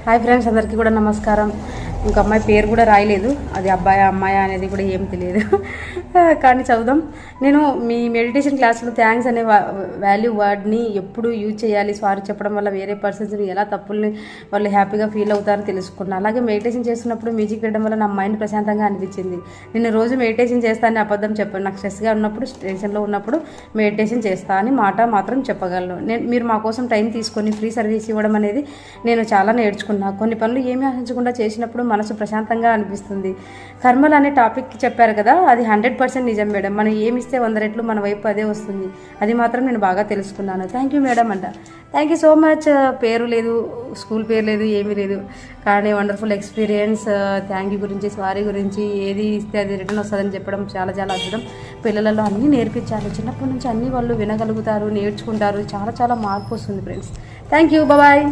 Hi friends, అందరికీ కూడా నమస్కారం. ఇంక అమ్మాయి పేరు కూడా రాయలేదు, అది అబ్బాయి అమ్మాయి అనేది కూడా ఏం తెలియదు కానీ చదువుదాం. నేను మీ మెడిటేషన్ క్లాస్లో థ్యాంక్స్ అనే వాల్యూ వర్డ్ని ఎప్పుడు యూజ్ చేయాలి, సారీ చెప్పడం వల్ల వేరే పర్సన్స్ని ఎలా తప్పుల్ని వాళ్ళు హ్యాపీగా ఫీల్ అవుతారో తెలుసుకున్నాను. అలాగే మెడిటేషన్ చేస్తున్నప్పుడు మ్యూజిక్ వినడం వల్ల నా మైండ్ ప్రశాంతంగా అనిపించింది. నేను రోజు మెడిటేషన్ చేస్తానని అబద్ధం చెప్పాను. నాకు స్ట్రెస్గా ఉన్నప్పుడు, టెన్షన్లో ఉన్నప్పుడు మెడిటేషన్ చేస్తా అని మాట మాత్రం చెప్పగలను. మీరు మా కోసం టైం తీసుకొని ఫ్రీ సర్వీస్ ఇవ్వడం అనేది నేను చాలా నేర్చుకున్నాను. కొన్ని పనులు ఏమీ ఆశించకుండా చేసినప్పుడు మనసు ప్రశాంతంగా అనిపిస్తుంది. కర్మలు అనే టాపిక్ చెప్పారు కదా, అది 100% నిజం మేడం. మనం ఏమి ఇస్తే 100 రెట్లు మన వైపు అదే వస్తుంది. అది మాత్రం నేను బాగా తెలుసుకున్నాను. థ్యాంక్ యూ మేడం అంట. Thank you so much. పేరు లేదు, స్కూల్ పేరు లేదు, ఏమీ లేదు, కానీ వండర్ఫుల్ ఎక్స్పీరియన్స్. థ్యాంక్ యూ గురించి, సారీ గురించి, ఏది ఇస్తే అది రిటర్న్ వస్తుందని చెప్పడం చాలా చాలా అద్భుతం. పిల్లలలో అన్నీ నేర్పించాలి. చిన్నప్పటి నుంచి అన్నీ వాళ్ళు వినగలుగుతారు, నేర్చుకుంటారు. చాలా చాలా మార్పు వస్తుంది ఫ్రెండ్స్. Thank you, bye.